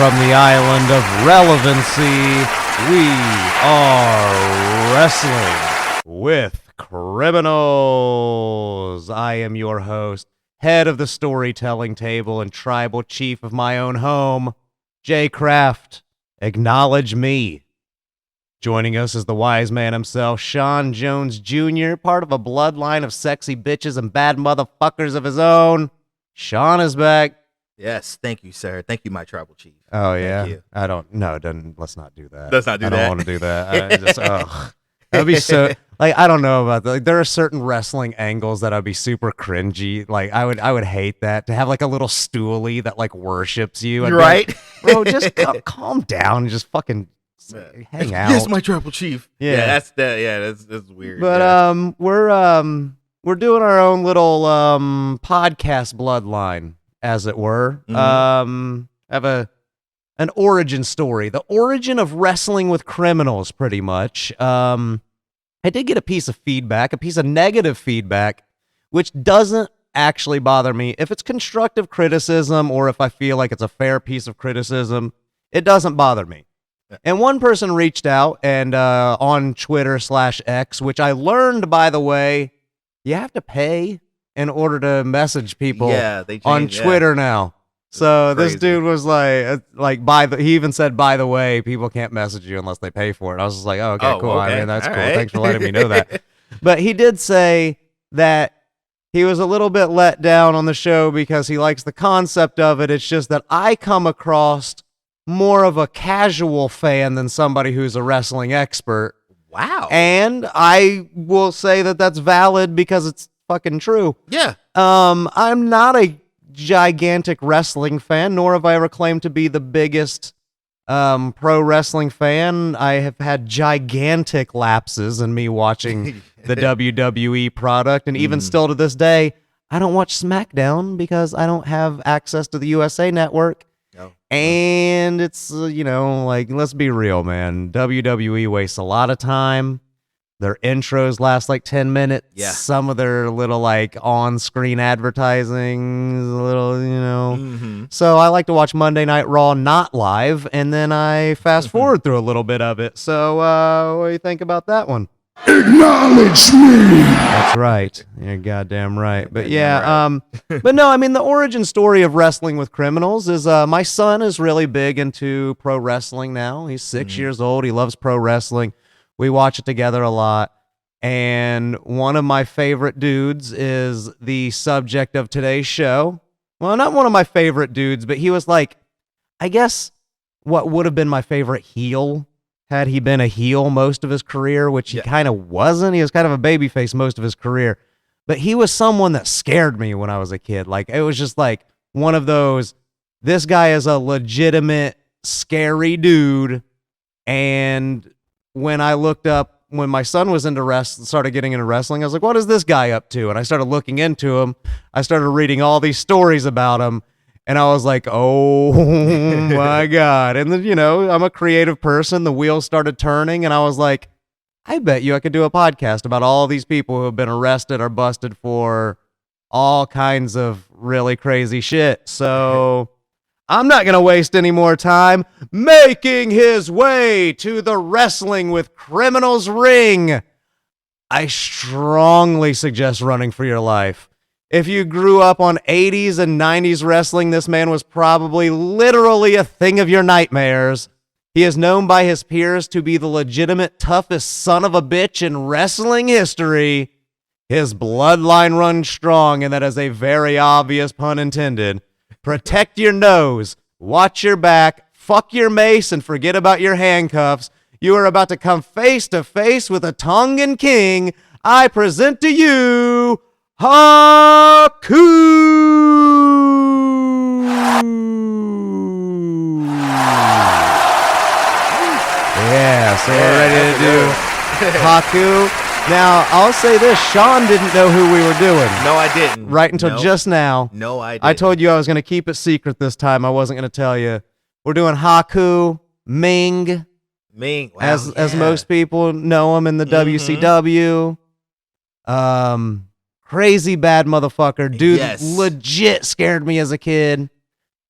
From the island of relevancy, we are wrestling with criminals. I am your host, head of the storytelling table and tribal chief of my own home, Jay Kraft. Acknowledge me. Joining us is the wise man himself, Sean Jones Jr., part of a bloodline of sexy bitches and bad motherfuckers of his own. Sean is back. Yes, thank you, sir. Thank you, my tribal chief. Oh, yeah? Thank you. I don't, no, let's not do that. Let's not do I that. don't want to do that. I just, that'd be so, like, I don't know about that. Like, there are certain wrestling angles that I'd be super cringy. Like, I would hate that, to have, like, a little stoolie that, like, worships you. You're right. Like, bro, just calm down and just fucking hang out. Yes, my tribal chief. Yeah. That's weird. But, we're doing our own little, podcast bloodline, as it were. Mm-hmm. I have an origin story, the origin of wrestling with criminals, pretty much. I did get a piece of negative feedback, which doesn't actually bother me. If it's constructive criticism or if I feel like it's a fair piece of criticism, it doesn't bother me. And one person reached out and on Twitter/X, which I learned, by the way, you have to pay in order to message people on Twitter now. So this dude was he even said, by the way, people can't message you unless they pay for it. I was just like, oh, okay, cool. Okay. I mean, that's All cool. right. Thanks for letting me know that. But he did say that he was a little bit let down on the show because he likes the concept of it. It's just that I come across more of a casual fan than somebody who's a wrestling expert. Wow. And I will say that that's valid because it's fucking true. Yeah. I'm not a gigantic wrestling fan, nor have I ever claimed to be the biggest pro wrestling fan. I have had gigantic lapses in me watching the WWE product, and even still to this day, I don't watch SmackDown because I don't have access to the USA Network. Oh. And it's, let's be real, man. WWE wastes a lot of time. Their intros last like 10 minutes. Yeah. Some of their little like on-screen advertising is a little, Mm-hmm. So I like to watch Monday Night Raw not live, and then I fast forward through a little bit of it. So what do you think about that one? Acknowledge me. That's right. You're goddamn right. But yeah, but no, I mean, the origin story of wrestling with criminals is my son is really big into pro wrestling now. He's 6 years old. He loves pro wrestling. We watch it together a lot. And one of my favorite dudes is the subject of today's show. Well, not one of my favorite dudes, but he was like, I guess what would have been my favorite heel had he been a heel most of his career, which he kind of wasn't. He was kind of a babyface most of his career. But he was someone that scared me when I was a kid. Like, it was just like one of those, this guy is a legitimate, scary dude. And when I looked up, when my son was started getting into wrestling, I was like, what is this guy up to? And I started looking into him. I started reading all these stories about him. And I was like, oh my God. And then, I'm a creative person. The wheels started turning. And I was like, I bet you I could do a podcast about all these people who have been arrested or busted for all kinds of really crazy shit. So I'm not going to waste any more time. Making his way to the Wrestling with Criminals ring, I strongly suggest running for your life. If you grew up on 80s and 90s wrestling, this man was probably literally a thing of your nightmares. He is known by his peers to be the legitimate toughest son of a bitch in wrestling history. His bloodline runs strong, and that is a very obvious pun intended. Protect your nose, watch your back, fuck your mace, and forget about your handcuffs. You are about to come face to face with a Tongan king. I present to you Haku! Yeah, so we're ready to do Haku. Now, I'll say this. Sean didn't know who we were doing. No, I didn't. Right until just now. No, I didn't. I told you I was going to keep it secret this time. I wasn't going to tell you. We're doing Haku, Meng. Meng. Wow, as most people know him in the WCW. Crazy bad motherfucker. Dude legit scared me as a kid.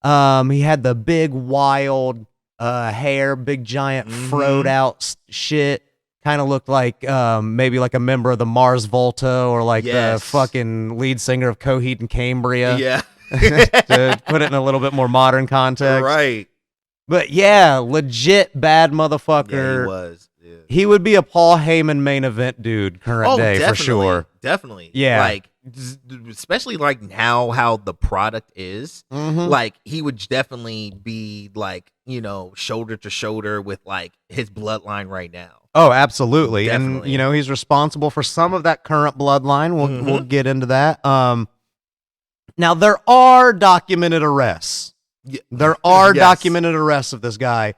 He had the big wild hair, big giant froed out shit. Kind of looked like maybe like a member of the Mars Volta or like the fucking lead singer of Coheed and Cambria. Yeah. To put it in a little bit more modern context. Right. But yeah, legit bad motherfucker. Yeah, he was. Yeah. He would be a Paul Heyman main event dude current day definitely, for sure. Definitely. Yeah. Like, especially like now how the product is, like he would definitely be like, you know, shoulder to shoulder with like his bloodline right now. Oh, absolutely. Definitely. And, you know, he's responsible for some of that current bloodline. We'll get into that. Now, there are documented arrests. Yeah. There are documented arrests of this guy.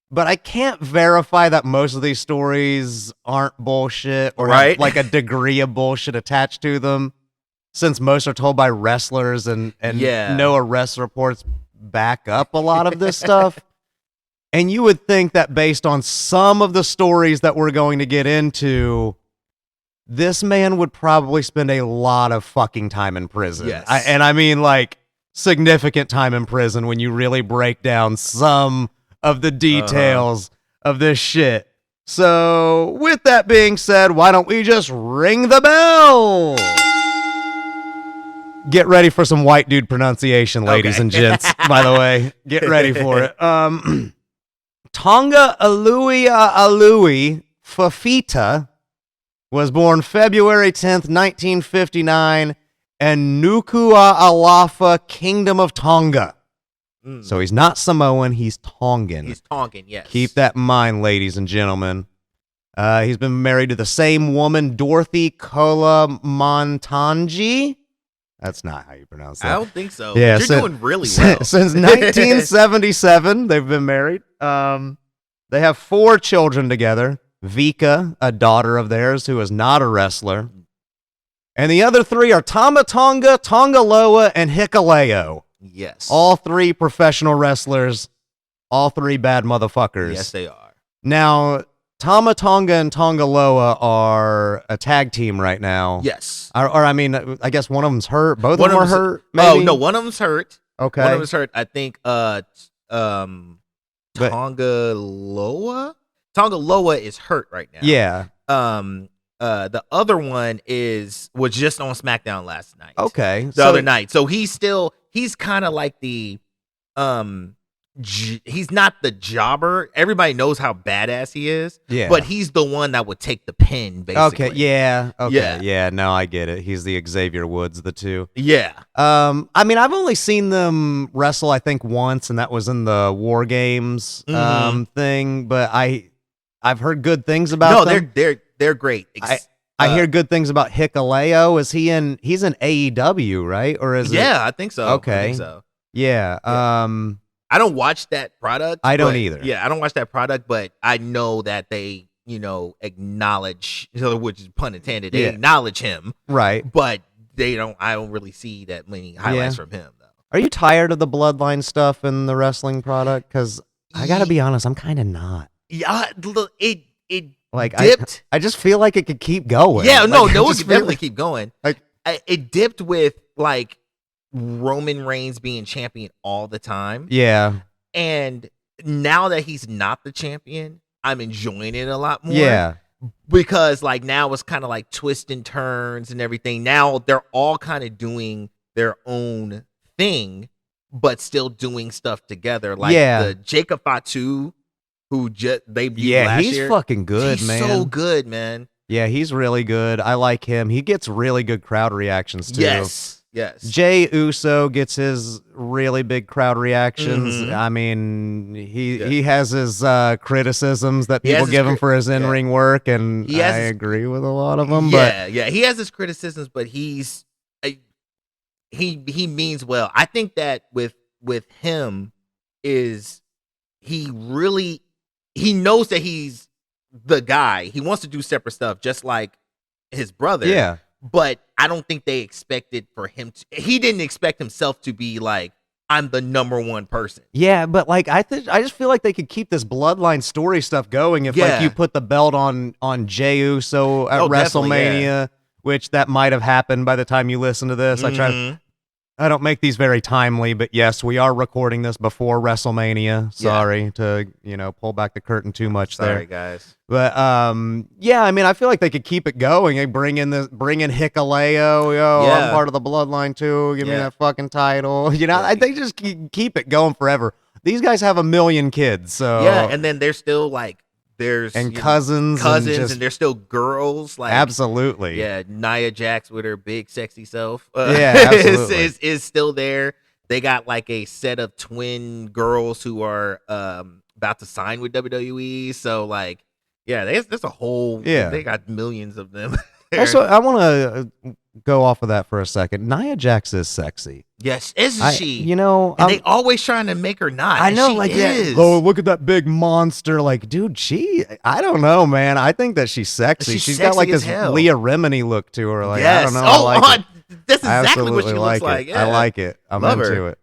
But I can't verify that most of these stories aren't bullshit or have like a degree of bullshit attached to them, since most are told by wrestlers and no arrest reports back up a lot of this stuff. And you would think that based on some of the stories that we're going to get into, this man would probably spend a lot of fucking time in prison. Yes. And I mean like significant time in prison when you really break down some of the details of this shit. So with that being said, why don't we just ring the bell? Get ready for some white dude pronunciation, ladies and gents, by the way. Get ready for it. Tonga Alui Fafita was born February 10th, 1959, in Nukua Alafa, Kingdom of Tonga. So he's not Samoan, he's Tongan. He's Tongan, yes. Keep that in mind, ladies and gentlemen. He's been married to the same woman, Dorothy Kola Montangi. That's not how you pronounce that. I don't think so. Yeah, You're doing really well. Since 1977, they've been married. They have 4 children together. Vika, a daughter of theirs who is not a wrestler. And the other 3 are Tamatonga, Tongaloa, and Hikaleo. Yes. All 3 professional wrestlers. All 3 bad motherfuckers. Yes, they are. Now, Tamatonga and Tongaloa are a tag team right now. Yes. Or I mean, I guess one of them's hurt. Both of them are hurt. Oh, no, one of them's hurt. Okay. One of them's hurt. I think Tongaloa? Tongaloa is hurt right now. Yeah. The other one was just on SmackDown last night. Okay. The other night. So he's kind of like the he's not the jobber. Everybody knows how badass he is. Yeah. But he's the one that would take the pin, basically. Okay. Yeah. Okay. Yeah. Yeah. No, I get it. He's the Xavier Woods, the 2. Yeah. I mean, I've only seen them wrestle, I think, once, and that was in the War Games thing. But I've heard good things about them. They're great. I hear good things about Hikaleo. He's in AEW, right? Or is it? I think so. Okay. I think so. Yeah. I don't watch that product. I don't either. Yeah, I don't watch that product, but I know that they, acknowledge, which is pun intended, they acknowledge him. Right. But I don't really see that many highlights from him, though. Are you tired of the bloodline stuff in the wrestling product? Because I got to be honest, I'm kind of not. Yeah, it like dipped. I just feel like it could keep going. Yeah, no, it could definitely keep going. Like it dipped with like Roman Reigns being champion all the time. Yeah. And now that he's not the champion, I'm enjoying it a lot more. Yeah. Because like now it's kind of like twists and turns and everything. Now they're all kind of doing their own thing, but still doing stuff together. Like the Jacob Fatu, who just debuted last he's year. Fucking good, he's man. So good, man. Yeah, he's really good. I like him. He gets really good crowd reactions too. Yes. Jay Uso gets his really big crowd reactions. I mean, he has his criticisms that people give him for his in-ring work, and I agree with a lot of them. He has his criticisms, but he means well. I think that with him is he knows that he's the guy. He wants to do separate stuff, just like his brother. Yeah. But I don't think they expected for him to. He didn't expect himself to be like, I'm the number one person. Yeah, but like I just feel like they could keep this bloodline story stuff going if like you put the belt on Jey Uso at WrestleMania, which that might have happened by the time you listen to this. I try I don't make these very timely, but yes, we are recording this before WrestleMania. Sorry to, pull back the curtain too much there. Sorry, guys. But yeah, I mean, I feel like they could keep it going. They bring in Hikuleo. I'm part of the Bloodline too. Give me that fucking title. They just keep it going forever. These guys have 1 million kids, so yeah, and then they're still like cousins, and they're still girls. Like absolutely, yeah. Nia Jax with her big sexy self, absolutely. is still there. They got like a set of twin girls who are about to sign with WWE. So like, yeah, there's a whole They got millions of them. Also, I want to go off of that for a second. Nia Jax is sexy. Yes, isn't she? And they always trying to make her not. I know, she like, is. oh, look at that big monster. Like, dude, I don't know, man. I think that she's sexy. She's got like this Leah Remini look to her. Like, yes. I don't know. That's exactly what she looks like. Yeah. I like it. I'm Love into her. it.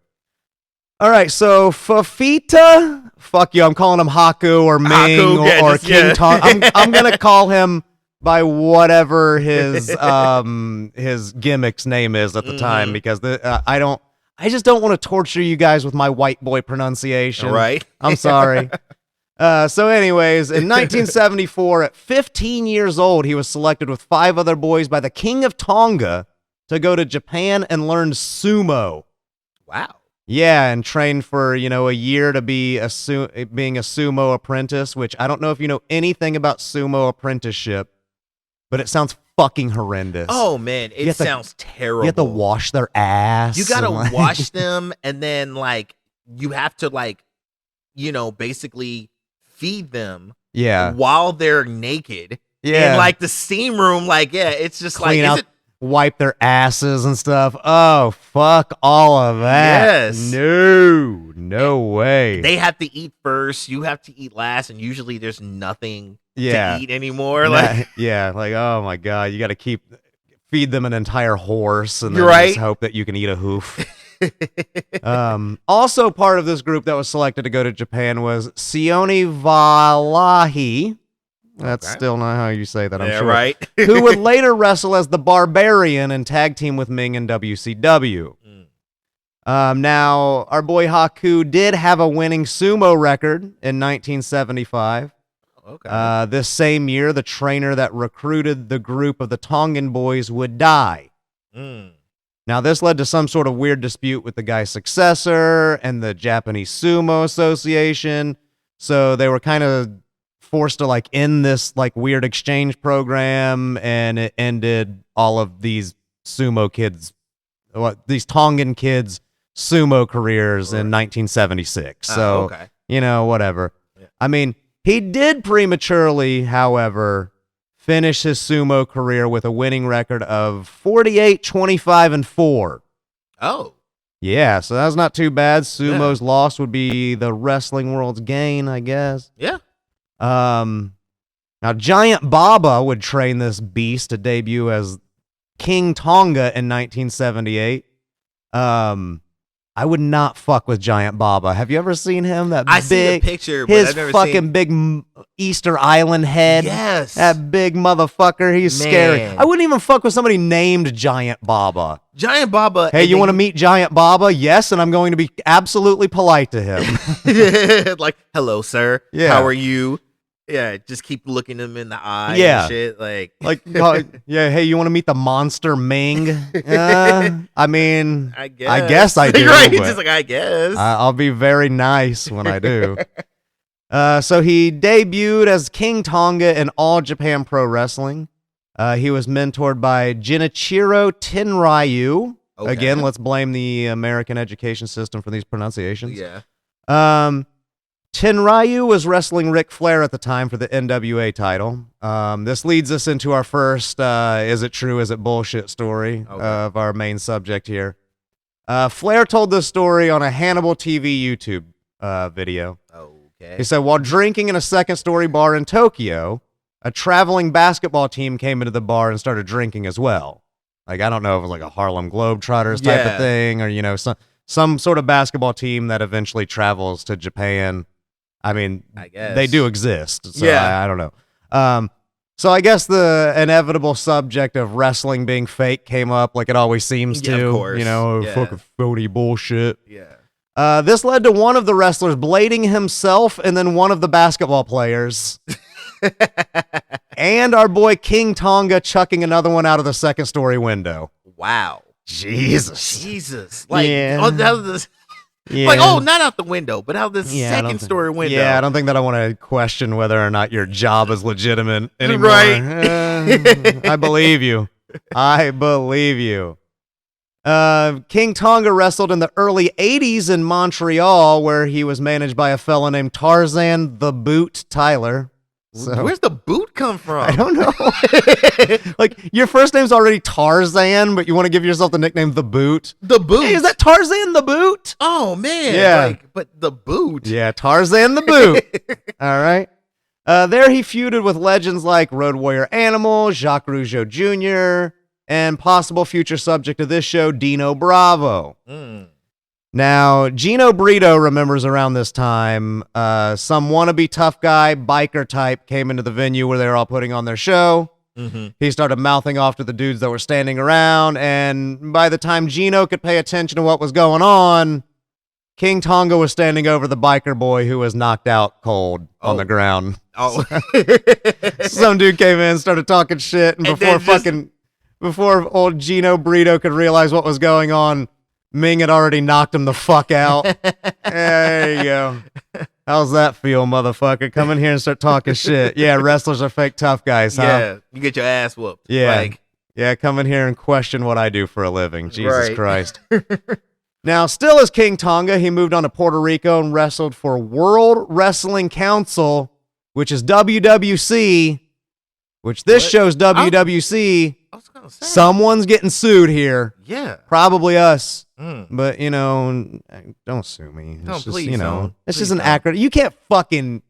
All right, so Fafita, fuck you. I'm calling him Haku or Meng or King Tonga. I'm gonna call him by whatever his gimmick's name is at the time, because I just don't want to torture you guys with my white boy pronunciation. Right. I'm sorry. So anyways, in 1974, at 15 years old, he was selected with 5 other boys by the King of Tonga to go to Japan and learn sumo. Wow. Yeah, and trained for, a year to be being a sumo apprentice, which I don't know if you know anything about sumo apprenticeship, but it sounds fucking horrendous. Oh, man, it sounds terrible. You have to wash their ass. You got to wash them, and then, like, you have to, like, basically feed them while they're naked. Yeah. In, like, the steam room, like, it's just clean like... out, wipe their asses and stuff. Oh, fuck all of that. Yes. No way. They have to eat first. You have to eat last, and usually there's nothing to eat anymore. Like, like, oh my God, you got to feed them an entire horse and then just hope that you can eat a hoof. Also part of this group that was selected to go to Japan was Sione Valahi. That's still not how you say that, I'm sure. Right. Who would later wrestle as the Barbarian and tag team with Meng in WCW. Now, our boy Haku did have a winning sumo record in 1975. Okay. This same year, the trainer that recruited the group of the Tongan boys would die. Now, this led to some sort of weird dispute with the guy's successor and the Japanese Sumo Association. So they were kind of forced to like end this like weird exchange program, and it ended all of these these Tongan kids' sumo careers in 1976. So, whatever. Yeah. I mean, he did prematurely, however, finish his sumo career with a winning record of 48, 25, and 4. Oh. Yeah, so that's not too bad. Sumo's loss would be the wrestling world's gain, I guess. Yeah. Now Giant Baba would train this beast to debut as King Tonga in 1978. I would not fuck with Giant Baba. Have you ever seen him? I see the picture, but his I've never fucking seen... big Easter Island head. Yes, that big motherfucker. He's scary. I wouldn't even fuck with somebody named Giant Baba. Giant Baba. Hey, you want to meet Giant Baba? Yes, and I'm going to be absolutely polite to him. Like, hello, sir. Yeah. How are you? Yeah, just keep looking him in the eye. And shit. Like, hey, you want to meet the monster Meng? I mean, I guess I do. Right? Just like, I guess. I'll be very nice when I do. So he debuted as King Tonga in All Japan Pro Wrestling. He was mentored by Jinichiro Tenryu. Okay. Again, let's blame the American education system for these pronunciations. Yeah. Tenryu was wrestling Ric Flair at the time for the NWA title. This leads us into our first is it true, is it bullshit story of our main subject here. Flair told this story on a Hannibal TV YouTube video. Okay. He said, while drinking in a second-story bar in Tokyo, a traveling basketball team came into the bar and started drinking as well. Like, I don't know if it was like a Harlem Globetrotters type of thing, or, some sort of basketball team that eventually travels to Japan. I mean, I guess they do exist, so I don't know. So I guess the inevitable subject of wrestling being fake came up, like it always seems to. Of course. You know, Yeah. fucking phony bullshit. Yeah. This led to one of the wrestlers blading himself and then one of the basketball players. And our boy King Tonga chucking another one out of the second-story window. Wow. Jesus. Like, Yeah. Like, oh, not out the window, but out the second-story window. Yeah, I don't think that I want to question whether or not your job is legitimate anymore. Right. I believe you. King Tonga wrestled in the early 80s in Montreal, where he was managed by a fella named Tarzan the Boot Tyler. So, where's the boot come from? I don't know. Like, your first name's already Tarzan, but you want to give yourself the nickname The Boot. The Boot. Hey, is that Tarzan the Boot? Oh, man. Yeah. Like, but the boot. Yeah, Tarzan the Boot. All right. There he feuded with legends like Road Warrior Animal, Jacques Rougeau Jr., and possible future subject of this show, Dino Bravo. Now, Gino Brito remembers around this time, some wannabe tough guy, biker type came into the venue where they were all putting on their show. He started mouthing off to the dudes that were standing around, and by the time Gino could pay attention to what was going on, King Tonga was standing over the biker boy who was knocked out cold on the ground. Oh. Some dude came in, started talking shit, and before old Gino Brito could realize what was going on, Meng had already knocked him the fuck out. There you go. How's that feel, motherfucker? Come in here and start talking shit. Yeah, wrestlers are fake tough guys, huh? Yeah, you get your ass whooped. Yeah. Yeah, come in here and question what I do for a living. Jesus Christ. Now, still as King Tonga, he moved on to Puerto Rico and wrestled for World Wrestling Council, which is WWC, which this show's WWC. I was gonna say. Someone's getting sued here. Yeah. Probably us. But, you know, don't sue me. It's just, please you know, don't. it's Please just an don't. accurate. You can't fucking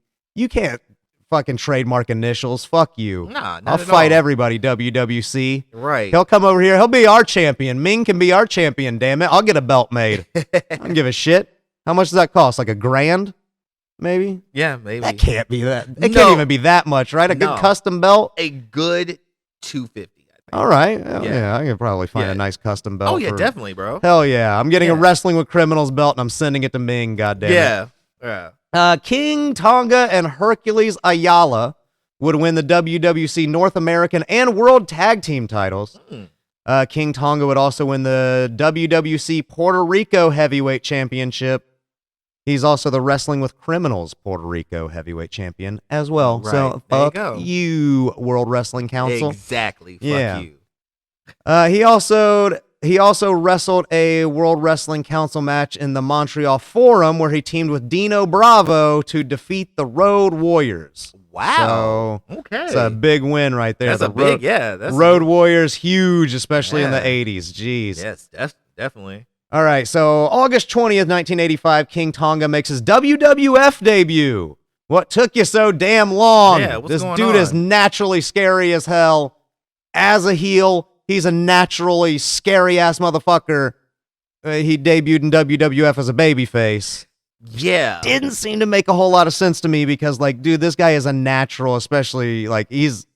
trademark initials. Fuck you. Nah, not I'll at fight all. everybody, WWC. Right. He'll come over here. He'll be our champion. Meng can be our champion, damn it. I'll get a belt made. I don't give a shit. How much does that cost? Like $1,000? Maybe? Yeah, maybe. That can't be that. It No. can't even be that much, right? A good No. custom belt? A good $250. All right. Hell Yeah. yeah, I could probably find Yeah. a nice custom belt. Oh yeah, for- definitely, bro. Hell yeah. I'm getting a Yeah. Wrestling with Criminals belt and I'm sending it to Meng, goddammit. Yeah. King Tonga and Hercules Ayala would win the WWC North American and World Tag Team titles. King Tonga would also win the WWC Puerto Rico Heavyweight Championship. He's also the Wrestling with Criminals Puerto Rico Heavyweight Champion as well. Right. So There you fuck go. you, World Wrestling Council. Exactly. Fuck Yeah. you. He also wrestled a World Wrestling Council match in the Montreal Forum where he teamed with Dino Bravo to defeat the Road Warriors. Wow. So Okay. it's a big win right there. That's The a big, that's Road Warriors, huge, especially in the Yeah. 80s. Jeez. Yes, definitely. All right, so August 20th, 1985, King Tonga makes his WWF debut. What took you so damn long? Yeah, what's this going dude is on? naturally scary as hell. As a heel, he's a naturally scary-ass motherfucker. He debuted in WWF as a babyface. Yeah. Didn't seem to make a whole lot of sense to me because, like, dude, this guy is a natural, especially, like, he's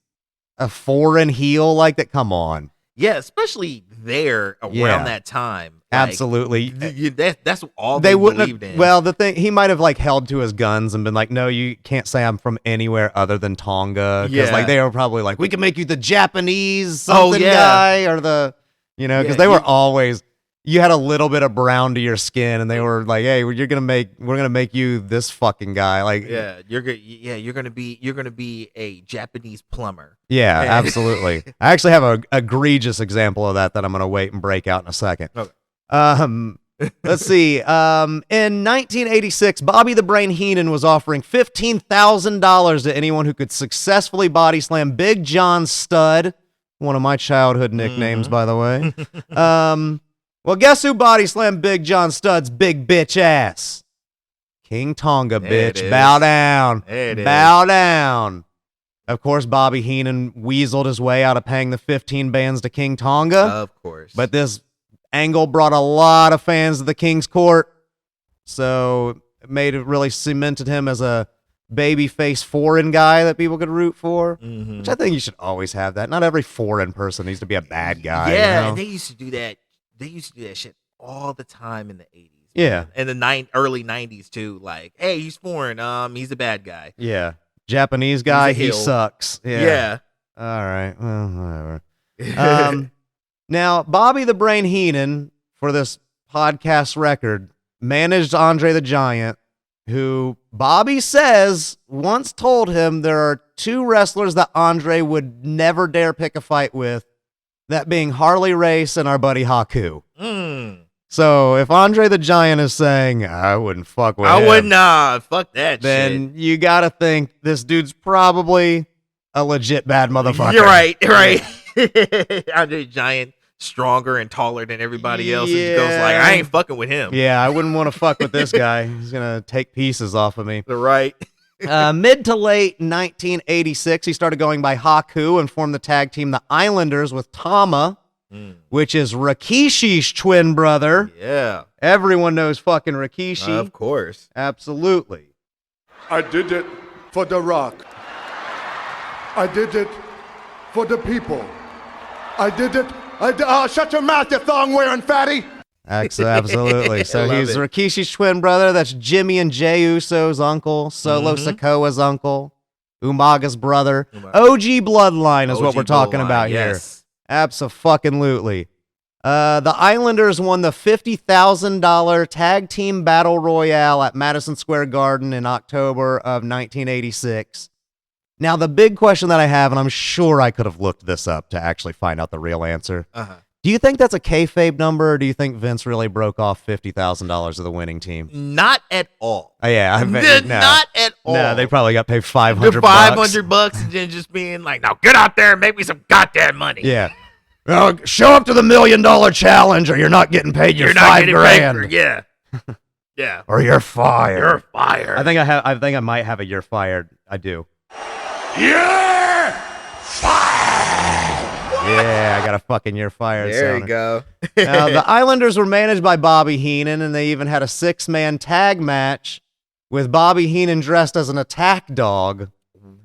a foreign heel like that. Come on. Yeah, especially there around Yeah. that time. Like, Absolutely. that's all They they wouldn't believed have, in. well, the thing, he might have like held to his guns and been like, no, you can't say I'm from anywhere other than Tonga. Because Yeah. like they were probably like, we can make you the Japanese Oh, something yeah. guy or the, you know, because Yeah, they were you- always, you had a little bit of brown to your skin and they were like, hey, we're going to make you this fucking guy. Like, yeah, you're gonna be a Japanese plumber. yeah, Yeah. absolutely. I actually have a egregious example of that I'm going to wait and break out in a second. Okay. Let's see. In 1986, Bobby the Brain Heenan was offering $15,000 to anyone who could successfully body slam Big John Studd, one of my childhood nicknames, by the way. Well, guess who body slammed Big John Studd's big bitch ass? King Tonga, There it bitch. is. Bow down. There it is. Bow down. Of course, Bobby Heenan weaseled his way out of paying the 15 bands to King Tonga. Of course. But this angle brought a lot of fans to the King's Court, so it really cemented him as a babyface foreign guy that people could root for, Mhm. which I think you should always have that. Not every foreign person needs to be a bad guy. Yeah, you know? and they used to do that. They used to do that shit all the time in the 80s. Yeah. And the early 90s too. Like, hey, he's foreign. He's a bad guy. Yeah. Japanese guy, he heel. sucks. Yeah. All right. Well, whatever. Now, Bobby the Brain Heenan, for this podcast record, managed Andre the Giant, who Bobby says once told him there are two wrestlers that Andre would never dare pick a fight with, that being Harley Race and our buddy Haku. So if Andre the Giant is saying, I wouldn't fuck with him, I would not. Fuck that then shit. you got to think this dude's probably a legit bad motherfucker. You're right. Andre the Giant, stronger and taller than everybody else. And he goes like, I ain't fucking with him. Yeah, I wouldn't want to fuck with this guy. He's going to take pieces off of me. Right. Mid to late 1986, he started going by Haku and formed the tag team The Islanders with Tama, which is Rikishi's twin brother. Yeah. Everyone knows fucking Rikishi. Of course. Absolutely. I did it for The Rock. I did it for the people. I did it. Shut your mouth, you thong-wearing fatty. Absolutely. So I love he's it. Rikishi's twin brother. That's Jimmy and Jey Uso's uncle, Solo Sikoa's uncle, Umaga's brother. OG Bloodline is what we're talking about here. Yes. Abso-fucking-lutely. The Islanders won the $50,000 Tag Team Battle Royale at Madison Square Garden in October of 1986. Now, the big question that I have, and I'm sure I could have looked this up to actually find out the real answer. Do you think that's a kayfabe number, or do you think Vince really broke off $50,000 of the winning team? Not at all. Oh, yeah, I bet, no. Not at all. No, they probably got paid $500. $500 and then just being like, now get out there and make me some goddamn money. Yeah. Well, show up to the $1 million challenge, or you're not getting paid your You're not getting $5,000. paid. Yeah. Yeah. Or you're fired. You're fired. I think I might have a "you're fired." I do. Yeah! Yeah, I got a fucking "you're fired." There sounder. you go. Now, the Islanders were managed by Bobby Heenan, and they even had a 6-man tag match with Bobby Heenan dressed as an attack dog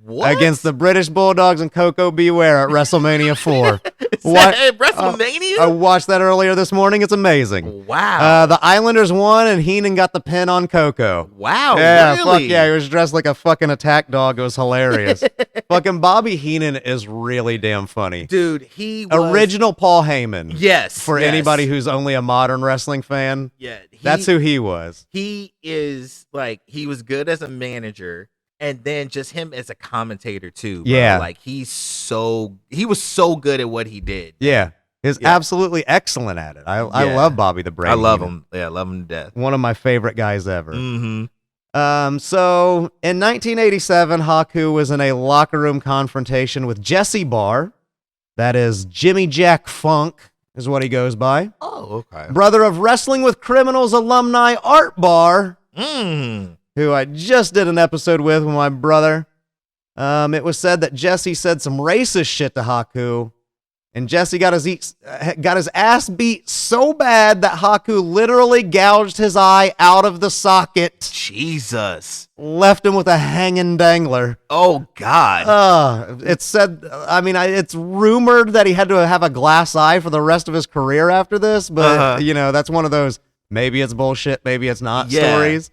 What? against the British Bulldogs and Coco Beware at WrestleMania 4. WrestleMania? I watched that earlier this morning. It's amazing. Wow. The Islanders won, and Heenan got the pin on Coco. Wow. Yeah, really? fuck yeah. He was dressed like a fucking attack dog. It was hilarious. Fucking Bobby Heenan is really damn funny. Dude, he was... Original Paul Heyman. Yes. For yes. anybody who's only a modern wrestling fan. Yeah. That's who he was. He is, like, he was good as a manager, and then just him as a commentator, too. Bro. Yeah. Like, he was so good at what he did. Yeah. He's absolutely excellent at it. I love Bobby the Brain. I love Heenan. him. Yeah, I love him to death. One of my favorite guys ever. Mm-hmm. So in 1987, Haku was in a locker room confrontation with Jesse Barr. That is Jimmy Jack Funk, is what he goes by. Oh, okay. Brother of Wrestling with Criminals alumni Art Barr, Mm. who I just did an episode with my brother. It was said that Jesse said some racist shit to Haku, and Jesse got his ass beat so bad that Haku literally gouged his eye out of the socket, Jesus. left him with a hanging dangler. Oh, God. It's said, I mean, it's rumored that he had to have a glass eye for the rest of his career after this, but, you know, that's one of those maybe it's bullshit, maybe it's not stories.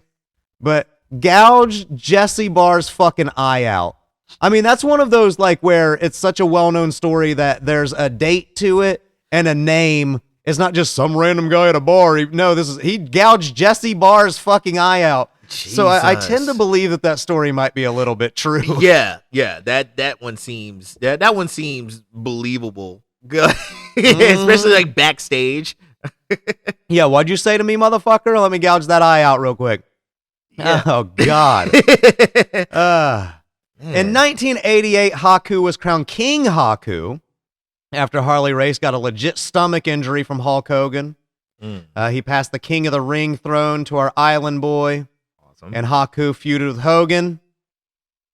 But gouge Jesse Barr's fucking eye out. I mean, that's one of those, like, where it's such a well-known story that there's a date to it and a name. It's not just some random guy at a bar. He gouged Jesse Barr's fucking eye out. Jesus. So I tend to believe that story might be a little bit true. Yeah. That one seems believable. Good. Especially like backstage. Yeah, what'd you say to me, motherfucker? Let me gouge that eye out real quick. Yeah. Oh, God. In 1988, Haku was crowned King Haku after Harley Race got a legit stomach injury from Hulk Hogan. He passed the King of the Ring throne to our Island Boy. Awesome. And Haku feuded with Hogan,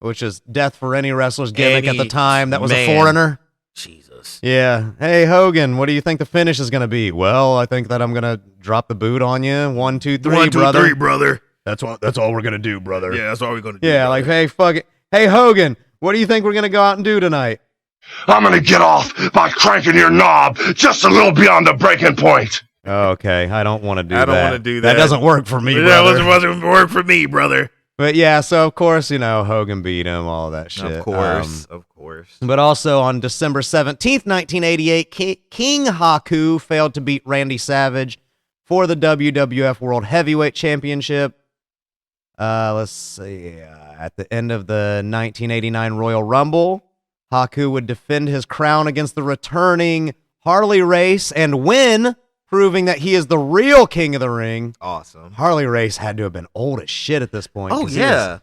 which is death for any wrestler's gimmick at the time. That was a foreigner. Jesus. Yeah. Hey, Hogan, what do you think the finish is going to be? Well, I think that I'm going to drop the boot on you. 1, 2, 3, 1, 2, brother. 3, brother. That's all we're gonna do, brother. Yeah, that's all we're gonna do. Yeah, brother. like, hey, fuck it. Hey, Hogan, what do you think we're gonna go out and do tonight? I'm gonna get off by cranking your knob just a little beyond the breaking point. Okay, I don't want to do that. I don't want to do that. That doesn't work for me, That brother. wasn't work for me, brother. But yeah, so of course, Hogan beat him, all that shit. Of course. But also on December 17th, 1988, King Haku failed to beat Randy Savage for the WWF World Heavyweight Championship. Let's see. At the end of the 1989 Royal Rumble, Haku would defend his crown against the returning Harley Race and win, proving that he is the real King of the Ring. Awesome. Harley Race had to have been old as shit at this point. Oh, yeah.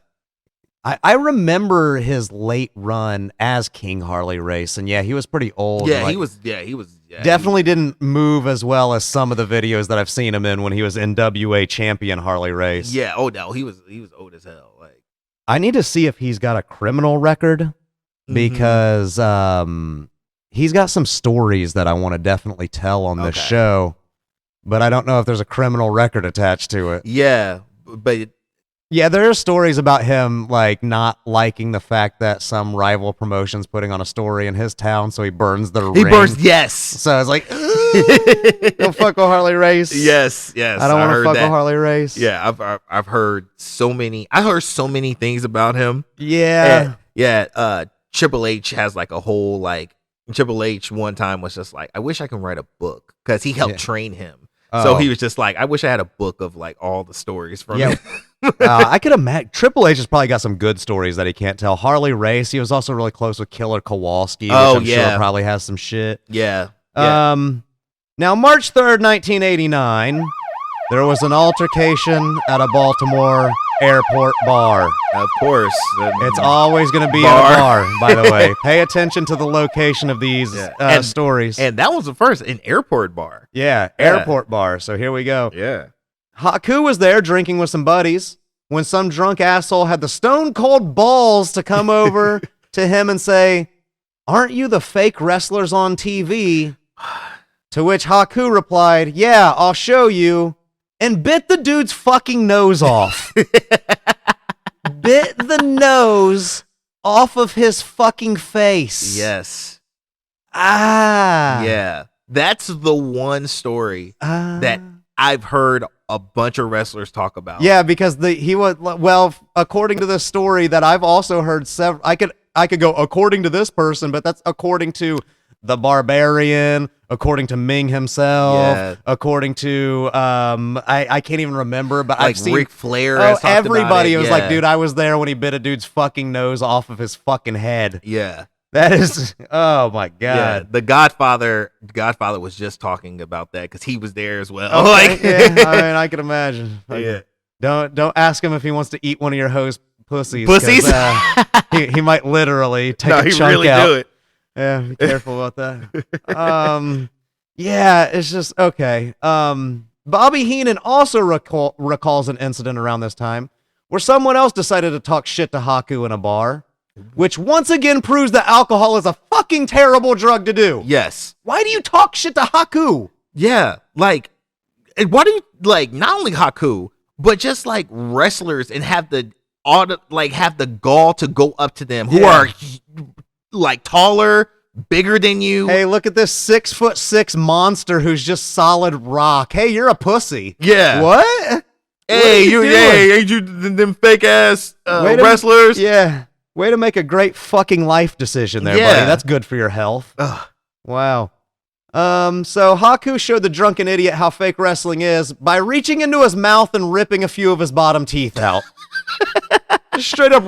I remember his late run as King Harley Race, and yeah, he was pretty old. Yeah, like, he was. Definitely didn't move as well as some of the videos that I've seen him in when he was NWA champion Harley Race. Yeah. Oh no, he was old as hell. Like, I need to see if he's got a criminal record because he's got some stories that I want to definitely tell on this show, but I don't know if there's a criminal record attached to it. Yeah, but yeah, there are stories about him like not liking the fact that some rival promotion's putting on a story in his town, so he burns the ring. he burns. Yes. So it's like, don't fuck with Harley Race. Yes. I don't want to fuck with Harley Race. Yeah, I've heard so many. I heard so many things about him. Yeah. Yeah. Triple H has like a whole like. Triple H one time was just like, I wish I could write a book because he helped train him. So he was just like, I wish I had a book of like all the stories from him. I could imagine Triple H has probably got some good stories that he can't tell. Harley Race, he was also really close with Killer Kowalski, which I'm sure probably has some shit. Yeah. Now, March 3rd, 1989, there was an altercation at a Baltimore airport bar. Of course. It's always going to be at a bar, by the way. Pay attention to the location of these stories. And that was the first, an airport bar. Yeah, airport bar. So here we go. Yeah. Haku was there drinking with some buddies when some drunk asshole had the stone cold balls to come over to him and say, "Aren't you the fake wrestlers on TV?" To which Haku replied, "Yeah, I'll show you," and bit the dude's fucking nose off. Bit the nose off of his fucking face. Yes. Ah. Yeah. That's the one story that I've heard a bunch of wrestlers talk about. Yeah, because he was, well, according to this story that I've also heard several, I could go according to this person, but that's according to the Barbarian, according to Meng himself, according to I can't even remember, but like I've seen Ric Flair. Everybody was like, yeah. dude, I was there when he bit a dude's fucking nose off of his fucking head. Yeah. That is, oh my god. Yeah, the Godfather was just talking about that because he was there as well. Okay, Like, yeah, I mean, I can imagine. Yeah. Don't ask him if he wants to eat one of your host pussies. Pussies? He might literally take no, a he chunk really out. do it. Yeah, be careful about that. Yeah, it's just okay. Bobby Heenan also recalls an incident around this time where someone else decided to talk shit to Haku in a bar, which once again proves that alcohol is a fucking terrible drug to do. Yes. Why do you talk shit to Haku? Yeah, like, why do you like not only Haku, but just like wrestlers and have the gall to go up to them who are like taller, bigger than you. Hey, look at this 6'6" monster who's just solid rock. Hey, you're a pussy. Yeah. What? Hey, what ain't you them fake ass wrestlers? Yeah. Way to make a great fucking life decision there, buddy. That's good for your health. Ugh. Wow. So Haku showed the drunken idiot how fake wrestling is by reaching into his mouth and ripping a few of his bottom teeth out. Just straight up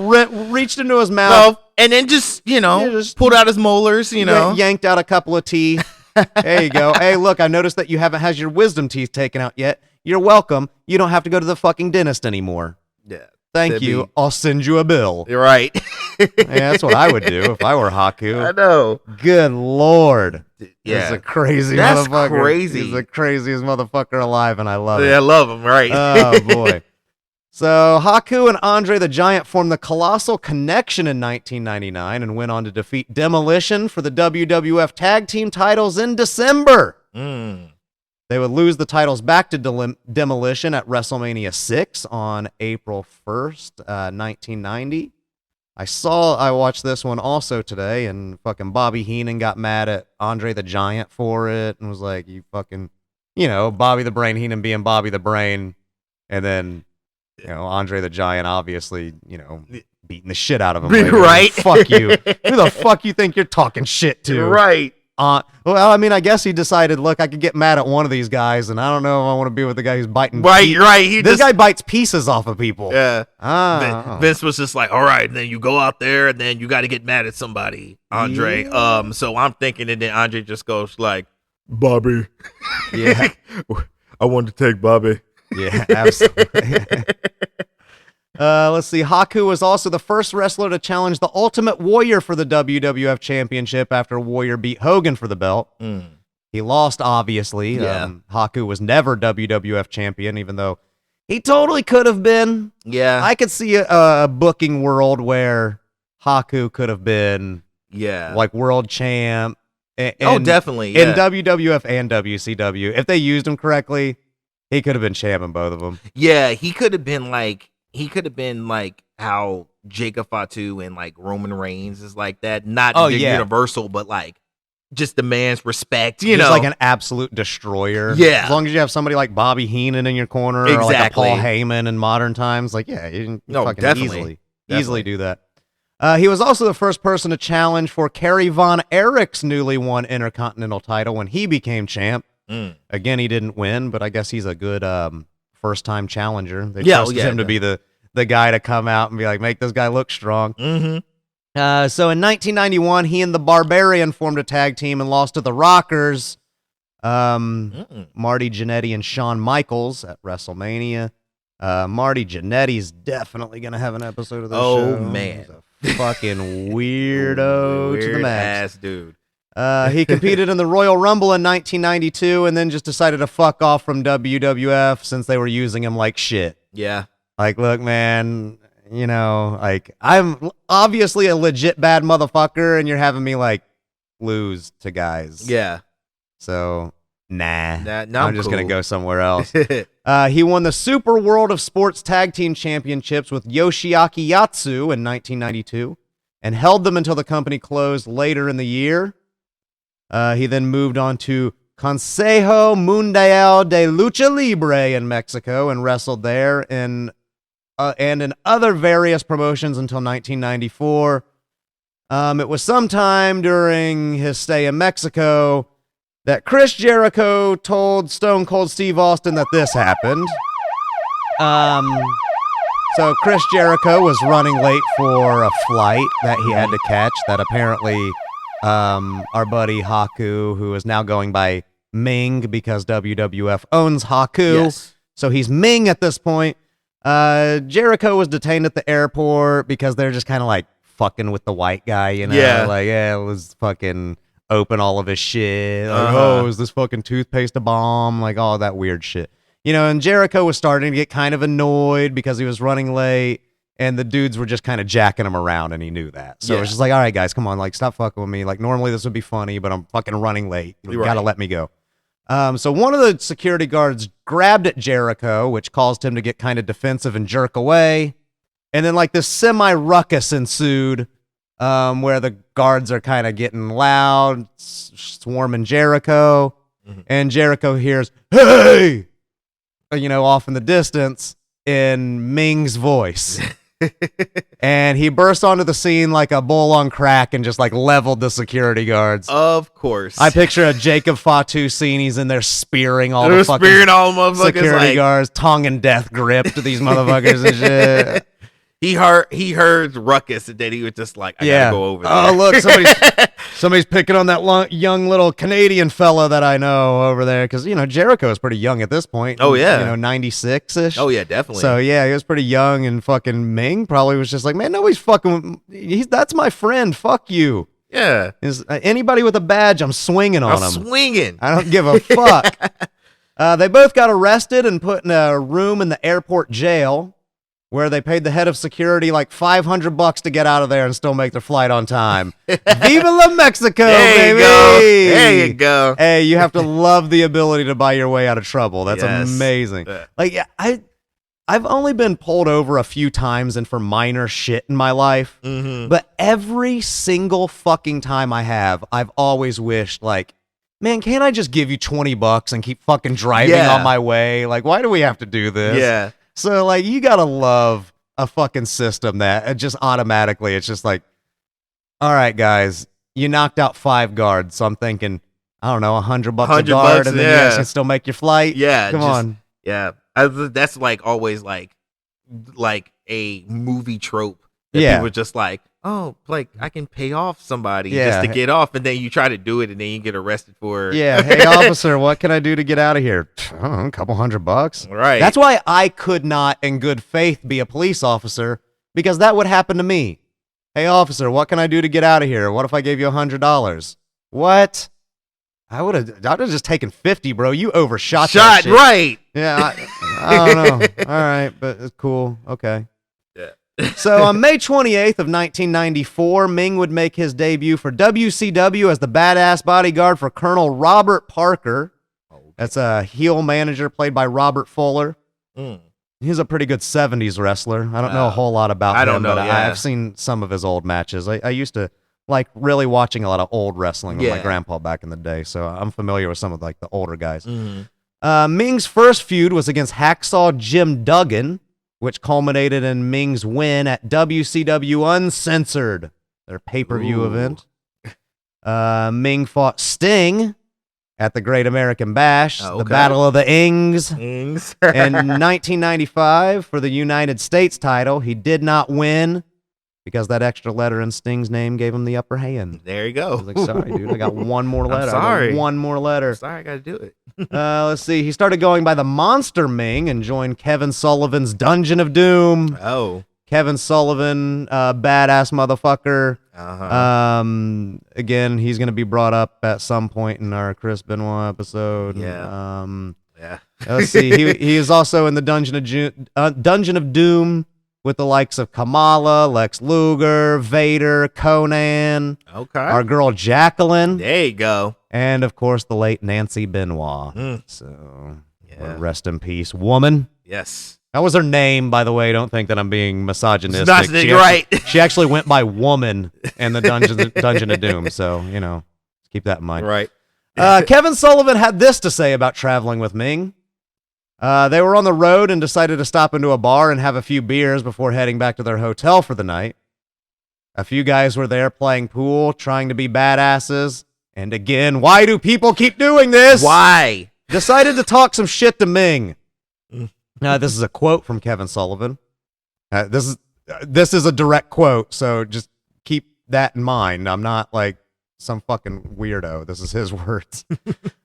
reached into his mouth. And then just pulled out his molars, yanked out a couple of teeth. There you go. Hey, look, I noticed that you haven't had your wisdom teeth taken out yet. You're welcome. You don't have to go to the fucking dentist anymore. Yeah. Thank you. I'll send you a bill. You're right. Yeah, that's what I would do if I were Haku. I know. Good Lord. Yeah. He's a crazy That's motherfucker. crazy. He's the craziest motherfucker alive, and I love it. Yeah, I love him, right? Oh, boy. So Haku and Andre the Giant formed the Colossal Connection in 1999 and went on to defeat Demolition for the WWF Tag Team titles in December. They would lose the titles back to Demolition at WrestleMania 6 on April 1st, 1990. I watched this one also today, and fucking Bobby Heenan got mad at Andre the Giant for it and was like, you fucking, Bobby the Brain Heenan being Bobby the Brain, and then, Andre the Giant obviously, beating the shit out of him. Later. Right. Fuck you. Who the fuck you think you're talking shit to? Right. Well, I mean, I guess he decided, look, I could get mad at one of these guys, and I don't know if I want to be with the guy who's biting. Right. This guy bites pieces off of people. Yeah. Vince was just like, all right, and then you go out there, and then you got to get mad at somebody, Andre. Yeah. So I'm thinking, and then Andre just goes like, Bobby. Yeah. I wanted to take Bobby. Yeah, absolutely. Let's see. Haku was also the first wrestler to challenge the Ultimate Warrior for the WWF Championship after Warrior beat Hogan for the belt. He lost, obviously. Yeah. Haku was never WWF champion, even though he totally could have been. Yeah. I could see a booking world where Haku could have been like world champ. Definitely. In WWF and WCW. If they used him correctly, he could have been champ in both of them. Yeah, he could have been like how Jacob Fatu and like Roman Reigns is like that. Not universal, but like just the man's respect. He's like an absolute destroyer. Yeah. As long as you have somebody like Bobby Heenan in your corner, or like a Paul Heyman in modern times, like you can fucking definitely. easily do that. He was also the first person to challenge for Kerry Von Erich's newly won Intercontinental title when he became champ. Again, he didn't win, but I guess he's a good first-time challenger. They trusted him to be the guy to come out and be like, make this guy look strong. Mm-hmm. So in 1991, he and the Barbarian formed a tag team and lost to the Rockers, Marty Jannetty and Shawn Michaels at WrestleMania. Marty Jannetty's definitely going to have an episode of this show. Oh, man. He's a fucking weirdo to the max. Ass dude. He competed in the Royal Rumble in 1992 and then just decided to fuck off from WWF since they were using him like shit. Yeah. Like, look, man, like I'm obviously a legit bad motherfucker and you're having me like lose to guys. Yeah. So, nah I'm just cool. going to go somewhere else. He won the Super World of Sports Tag Team Championships with Yoshiaki Yatsu in 1992 and held them until the company closed later in the year. He then moved on to Consejo Mundial de Lucha Libre in Mexico and wrestled there and in other various promotions until 1994. It was sometime during his stay in Mexico that Chris Jericho told Stone Cold Steve Austin that this happened. So Chris Jericho was running late for a flight that he had to catch that apparently our buddy Haku, who is now going by Meng because WWF owns Haku. Yes. So he's Meng at this point. Jericho was detained at the airport because they're just kind of like fucking with the white guy, Yeah. Like, let's fucking open all of his shit. Like, is this fucking toothpaste a bomb? Like all that weird shit. And Jericho was starting to get kind of annoyed because he was running late and the dudes were just kind of jacking him around and he knew that. So it's just like, all right, guys, come on, like stop fucking with me. Like normally this would be funny, but I'm fucking running late. You gotta let me go. So one of the security guards grabbed at Jericho, which caused him to get kind of defensive and jerk away. And then like this semi-ruckus ensued where the guards are kind of getting loud, swarming Jericho. Mm-hmm. And Jericho hears, hey, off in the distance in Ming's voice. And he burst onto the scene like a bull on crack and just like leveled the security guards. Of course. I picture a Jacob Fatu scene. He's in there spearing all the fucking security guards, tongue and death gripped these motherfuckers and shit. He heard ruckus and then he was just like, I gotta go over there. Oh, look, somebody's picking on that young little Canadian fella that I know over there. Because, Jericho is pretty young at this point. Oh, yeah. 96-ish. Oh, yeah, definitely. So, yeah, he was pretty young and fucking Ming probably was just like, man, nobody's fucking, that's my friend. Fuck you. Yeah. Anybody with a badge, I'm swinging on him. I'm swinging. I don't give a fuck. They both got arrested and put in a room in the airport jail, where they paid the head of security like $500 to get out of there and still make their flight on time. Viva la Mexico, there baby! You go. There you go. Hey, you have to love the ability to buy your way out of trouble. That's Yes. amazing. Like, I've only been pulled over a few times and for minor shit in my life, but every single fucking time I've always wished, like, man, can't I just give you $20 and keep fucking driving on my way? Like, why do we have to do this? Yeah. So, like, you gotta love a fucking system that just automatically, it's just like, all right, guys, you knocked out 5 guards, so I'm thinking, I don't know, $100 a guard, and then you guys can still make your flight. Yeah, come on. Yeah, that's like always like a movie trope. That people just like, oh, like I can pay off somebody just to get off, and then you try to do it, and then you get arrested for. Yeah, hey officer, what can I do to get out of here? A couple $100. Right. That's why I could not, in good faith, be a police officer, because that would happen to me. Hey officer, what can I do to get out of here? What if I gave you $100? What? I would have just taken 50, bro. You overshot that shit. Right. Yeah, I don't know. All right, but it's cool. Okay. Yeah. So on May 28th of 1994, Meng would make his debut for WCW as the badass bodyguard for Colonel Robert Parker. That's a heel manager played by Robert Fuller. He's a pretty good 70s wrestler. I don't know a whole lot about him. I don't know, but yeah. I've seen some of his old matches. I used to like really watching a lot of old wrestling with my grandpa back in the day, so I'm familiar with some of like the older guys. Meng's first feud was against Hacksaw Jim Duggan, which culminated in Meng's win at WCW Uncensored, their pay-per-view event. Meng fought Sting at the Great American Bash, the Battle of the Ings. In 1995, for the United States title, he did not win because that extra letter in Sting's name gave him the upper hand. There you go. I was like, sorry, dude, I got one more letter. Sorry. I got one more letter. Sorry, I got to do it. Let's see. He started going by the Monster Meng and joined Kevin Sullivan's Dungeon of Doom. Oh. Kevin Sullivan, badass motherfucker. Again, he's going to be brought up at some point in our Chris Benoit episode. Yeah. Let's see. He is also in the Dungeon of Doom with the likes of Kamala, Lex Luger, Vader, Conan. Okay. Our girl Jacqueline. There you go. And, of course, the late Nancy Benoit. So, rest in peace, woman. Yes. That was her name, by the way. Don't think that I'm being misogynistic. She actually went by woman in the Dungeon of Doom. So, you know, keep that in mind. Right. Kevin Sullivan had this to say about traveling with Meng. They were on the road and decided to stop into a bar and have a few beers before heading back to their hotel for the night. A few guys were there playing pool, trying to be badasses. And again, why do people keep doing this? Why? Decided to talk some shit to Meng. Now, this is a quote from Kevin Sullivan. This is a direct quote, so just keep that in mind. I'm not like some fucking weirdo. This is his words.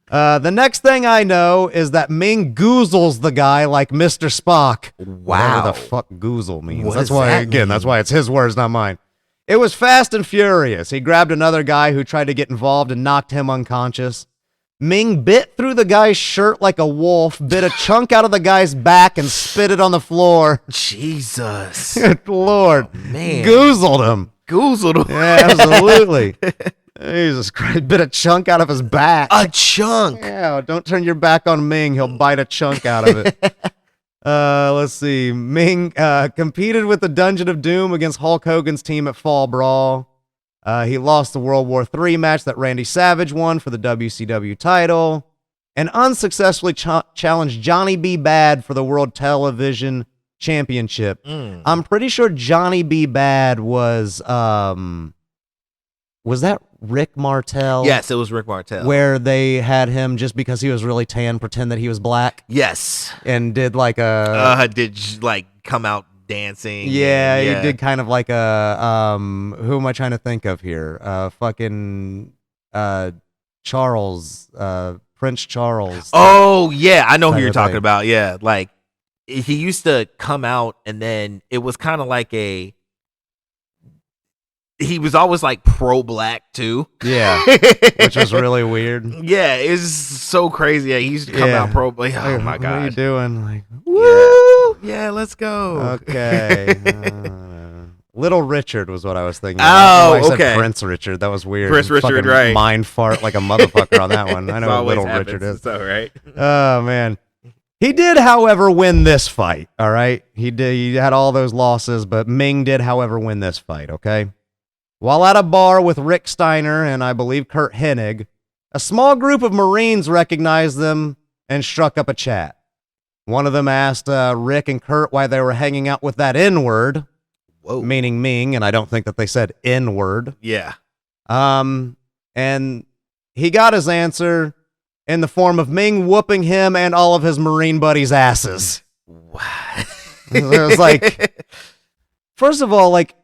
The next thing I know is that Meng goozles the guy like Mr. Spock. Wow. Whatever the fuck goozle means. What That's does why, that again, mean? that's why it's his words, not mine. It was fast and furious. He grabbed another guy who tried to get involved and knocked him unconscious. Meng bit through the guy's shirt like a wolf, bit a chunk out of the guy's back, and spit it on the floor. Jesus. Good Lord. Oh, man. Goozled him. Goozled him. Yeah, absolutely. Jesus Christ. Bit a chunk out of his back. A chunk. Yeah, don't turn your back on Meng. He'll bite a chunk out of it. Let's see. Meng competed with the Dungeon of Doom against Hulk Hogan's team at Fall Brawl. He lost the World War III match that Randy Savage won for the WCW title, and unsuccessfully challenged Johnny B. Bad for the World Television Championship. I'm pretty sure Johnny B. Bad was that Rick Martel? Yes, it was Rick Martel. Where they had him just because he was really tan, pretend that he was black. Yes. And did like a did like come out dancing. Yeah, he did kind of like a who am I trying to think of here? Charles, Prince Charles. Oh yeah, I know who Type you're of talking thing. about. Yeah, like he used to come out and then it was kind of like he was always like pro-black too. Yeah, which was really weird. Yeah, it's so crazy. Yeah, he used to come out pro-black. Oh my What are you god. doing? Like, woo! Yeah, Yeah, let's go. Okay. Little Richard was what I was thinking. Oh, I said okay. Prince Richard. That was weird. Prince Richard, Fucking right. Mind fart like a motherfucker on that one. I know what Little Richard is. So, right? Oh, man. He did, however, win this fight, all right? He had all those losses, but Meng did, however, win this fight, okay? While at a bar with Rick Steiner and I believe Kurt Hennig, a small group of Marines recognized them and struck up a chat. One of them asked Rick and Kurt why they were hanging out with that N-word, meaning Meng, and I don't think that they said N-word. Yeah. And he got his answer in the form of Meng whooping him and all of his Marine buddies' asses. What? It was like, first of all, like,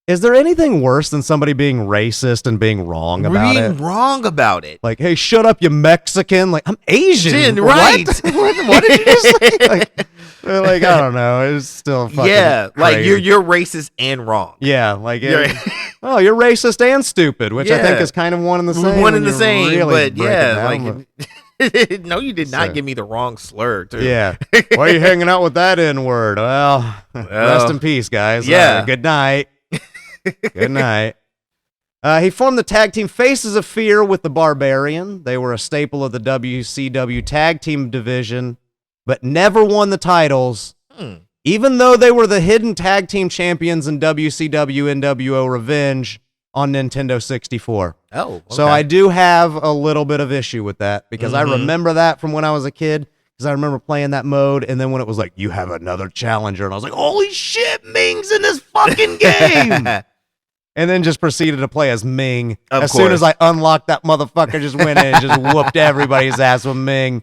is there anything worse than somebody being racist and being wrong about it? Being wrong about it. Like, hey, shut up, you Mexican. Like, I'm Asian. Right. What did you just say? Like, I don't know. It's still fucking like crazy. you're racist and wrong. Yeah, like, you're racist and stupid, which I think is kind of one and the same. One and the same, really but yeah, down, like no, you did not give me the wrong slur, too. Yeah. Why are you hanging out with that N-word? Well, rest in peace, guys. Yeah. Good night. Good night. He formed the tag team Faces of Fear with the Barbarian. They were a staple of the WCW tag team division, but never won the titles, even though they were the hidden tag team champions in WCW NWO Revenge on Nintendo 64. Oh, okay. So I do have a little bit of issue with that because I remember that from when I was a kid because I remember playing that mode, and then when it was like, you have another challenger, and I was like, holy shit, Meng's in this fucking game! And then just proceeded to play as Meng. As soon as I unlocked that motherfucker, just went in and just whooped everybody's ass with Meng.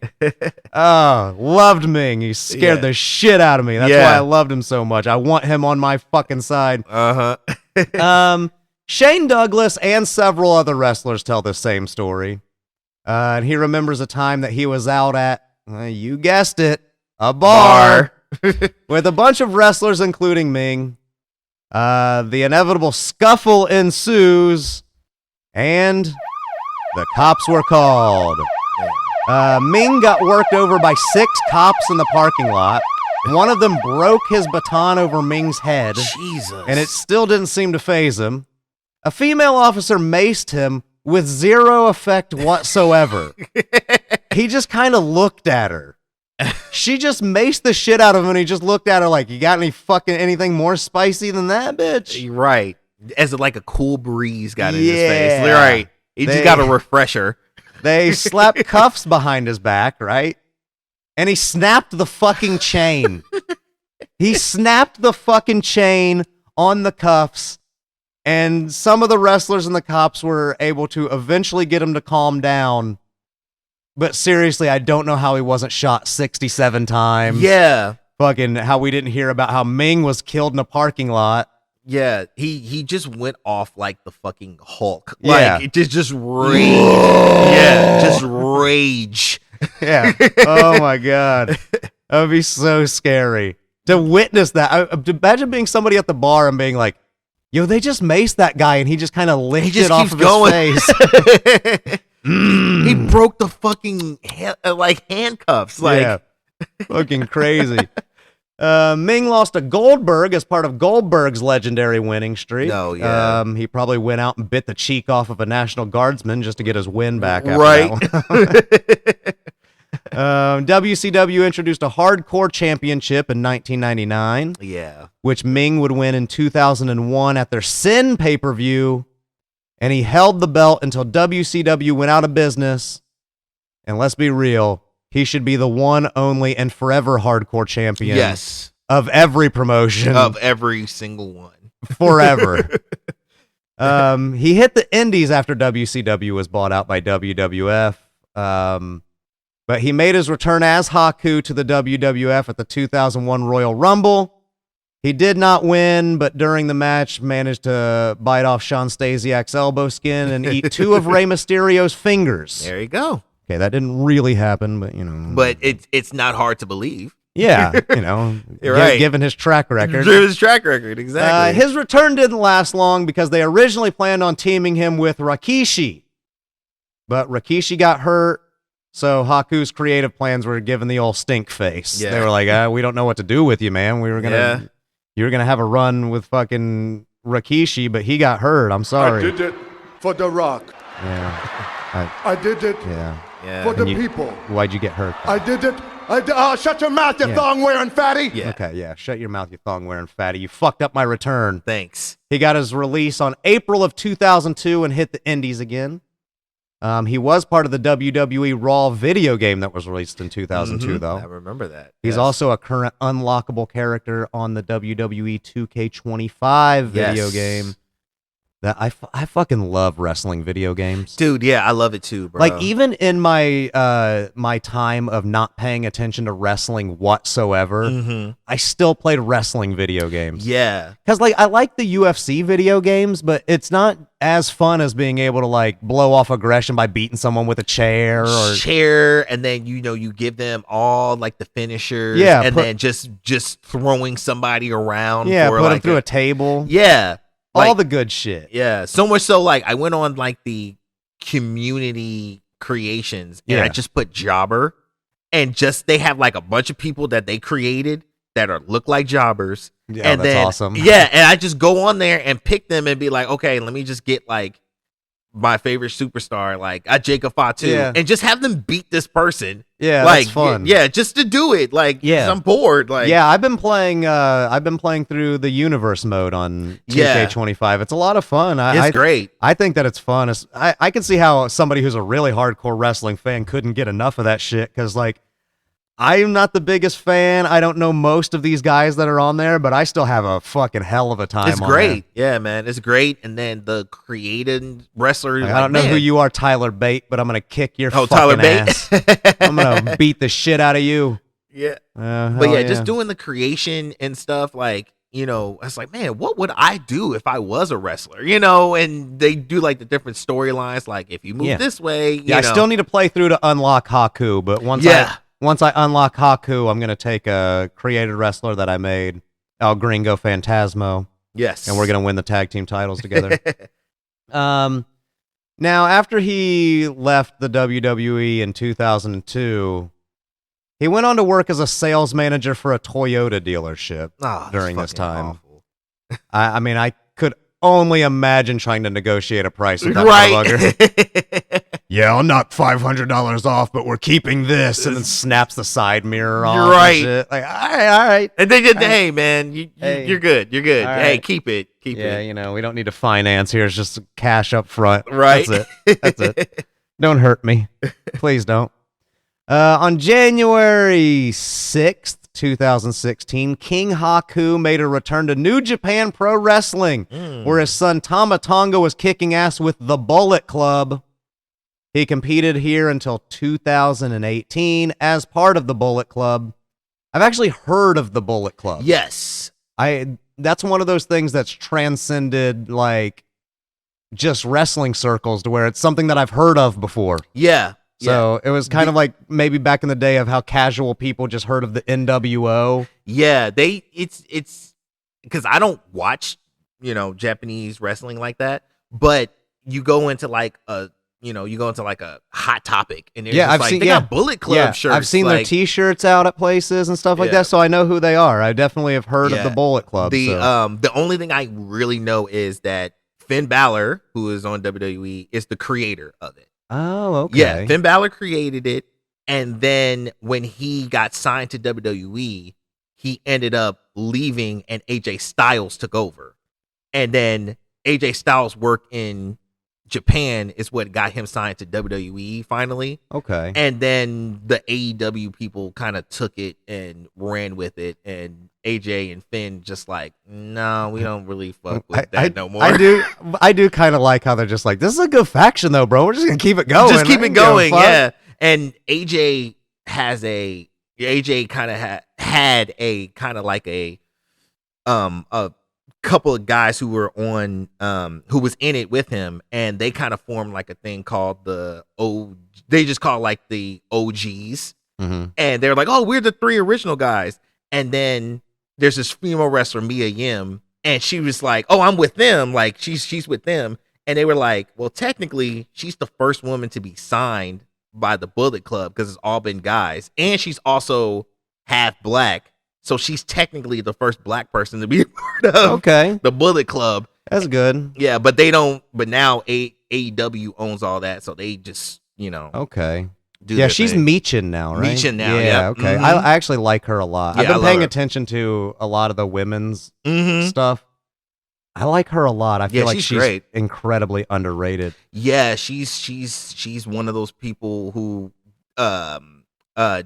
Oh, loved Meng. He scared the shit out of me. That's why I loved him so much. I want him on my fucking side. Shane Douglas and several other wrestlers tell the same story. And he remembers a time that he was out at, you guessed it, a bar. With a bunch of wrestlers, including Meng. The inevitable scuffle ensues, and the cops were called. Meng got worked over by 6 cops in the parking lot. One of them broke his baton over Meng's head, and it still didn't seem to faze him. A female officer maced him with zero effect whatsoever. He just kind of looked at her. She just maced the shit out of him, and he just looked at her like, you got anything more spicy than that, bitch? Right. As like a cool breeze got in his face. Right. He just got a refresher. They slapped cuffs behind his back, right? And he snapped the fucking chain. He snapped the fucking chain on the cuffs, and some of the wrestlers and the cops were able to eventually get him to calm down. But seriously, I don't know how he wasn't shot 67 times. Yeah. Fucking how we didn't hear about how Meng was killed in a parking lot. Yeah, he just went off like the fucking Hulk. Yeah. Like, just rage. Yeah, just rage. Yeah. Oh, my God. That would be so scary. To witness that. Imagine being somebody at the bar and being like, yo, they just maced that guy, and he just kind of licked it off of his face. He broke the fucking handcuffs. Yeah, fucking crazy. Meng lost to Goldberg as part of Goldberg's legendary winning streak. Oh, yeah. He probably went out and bit the cheek off of a National Guardsman just to get his win back. After Right. that one. WCW introduced a hardcore championship in 1999. Yeah. Which Meng would win in 2001 at their Sin pay-per-view. And he held the belt until WCW went out of business. And let's be real, he should be the one, only, and forever hardcore champion. Yes. Of every promotion. Of every single one. Forever. He hit the indies after WCW was bought out by WWF. But he made his return as Haku to the WWF at the 2001 Royal Rumble. He did not win, but during the match managed to bite off Shawn Stasiak's elbow skin and eat 2 of Rey Mysterio's fingers. There you go. Okay, that didn't really happen, but, you know. But it's not hard to believe. Yeah, you know. You're right. Given his track record. His track record, exactly. His return didn't last long because they originally planned on teaming him with Rikishi. But Rikishi got hurt, So Haku's creative plans were given the old stink face. Yeah. They were like, we don't know what to do with you, man. You were gonna have a run with fucking Rikishi, but he got hurt. I'm sorry. I did it for The Rock. Yeah. I did it Yeah. for the And people. Why'd you get hurt? I did it. Shut your mouth, you thong-wearing fatty. Yeah. Okay, yeah. Shut your mouth, you thong-wearing fatty. You fucked up my return. Thanks. He got his release on April of 2002 and hit the indies again. He was part of the WWE Raw video game that was released in 2002, though. I remember that. He's also a current unlockable character on the WWE 2K25 video game. That I fucking love wrestling video games. Dude, yeah, I love it too, bro. Like, even in my my time of not paying attention to wrestling whatsoever, I still played wrestling video games. Yeah. Because, like, I like the UFC video games, but it's not as fun as being able to, like, blow off aggression by beating someone with a chair. And then, you give them all, like, the finishers. Yeah. And then just throwing somebody around. Yeah, for, put like, them through a table. Yeah. All the good shit. Yeah. So much so, like, I went on, like, the community creations, and I just put jobber, and they have, like, a bunch of people that they created that look like jobbers. Yeah, and that's then, awesome. Yeah, and I just go on there and pick them and be like, okay, let me just get, like, my favorite superstar, like Jacob Fatu, and just have them beat this person. Yeah, like, that's fun. Yeah, just to do it. Like, 'cause I'm bored. Like, yeah, I've been playing through the universe mode on 2K25. It's a lot of fun. It's great. I think that it's fun. I can see how somebody who's a really hardcore wrestling fan couldn't get enough of that shit, because, like, I'm not the biggest fan. I don't know most of these guys that are on there, but I still have a fucking hell of a time. It's great. Yeah, man. It's great. And then the created wrestler. I don't know who you are, Tyler Bate, but I'm going to kick your fucking Tyler Bate. ass. I'm going to beat the shit out of you. Yeah. But yeah, just doing the creation and stuff, like, it's like, man, what would I do if I was a wrestler? And they do, like, the different storylines, like, if you move this way, I still need to play through to unlock Haku, but once I unlock Haku, I'm going to take a created wrestler that I made, El Gringo Fantasmo. Yes. And we're going to win the tag team titles together. Now, after he left the WWE in 2002, he went on to work as a sales manager for a Toyota dealership during this time. I mean, I could only imagine trying to negotiate a price with that motherfucker. Yeah, I'll knock $500 off, but we're keeping this, and then snaps the side mirror off. You're right. And shit. Like, all right. And they just, hey, man, you're good. You're good. All Hey, right. keep it. Yeah, we don't need to finance here. It's just cash up front. Right. That's it. Don't hurt me. Please don't. On January 6th, 2016, King Haku made a return to New Japan Pro Wrestling, where his son Tama Tonga was kicking ass with the Bullet Club. He competed here until 2018 as part of the Bullet Club. I've actually heard of the Bullet Club. Yes. That's one of those things that's transcended, like, just wrestling circles, to where it's something that I've heard of before. Yeah. So it was kind of like maybe back in the day of how casual people just heard of the NWO. Yeah, it's because I don't watch, Japanese wrestling like that, but you go into like a hot topic, and I've like, seen they got Bullet Club shirts. I've seen their T-shirts out at places and stuff like that, so I know who they are. I definitely have heard of the Bullet Club. The only thing I really know is that Finn Balor, who is on WWE, is the creator of it. Oh, okay. Yeah, Finn Balor created it, and then when he got signed to WWE, he ended up leaving, and AJ Styles took over. And then AJ Styles' work in Japan is what got him signed to WWE finally. Okay. And then the AEW people kind of took it and ran with it, and AJ and Finn just like, no, we don't really fuck with that no more. I do kind of like how they're just like, this is a good faction though, bro. We're just gonna keep it going. Just keep it going, yeah. And AJ kind of had a kind of like a couple of guys who were on who was in it with him, and they kind of formed like a thing called they just call it like the OGs. And they're like, oh, we're the 3 original guys. And then there's this female wrestler, Mia Yim, and she was like, oh, I'm with them, like she's with them. And they were like, well, technically she's the first woman to be signed by the Bullet Club because it's all been guys, and she's also half black, so she's technically the first black person to be a part of the Bullet Club. That's good. Yeah, but they don't. But now AEW owns all that, so they just do she's thing. Meechin now, right? Meechin now, yeah. Okay, I actually like her a lot. I've been paying attention to a lot of the women's stuff. I like her a lot. I feel like she's great. Incredibly underrated. Yeah, she's one of those people who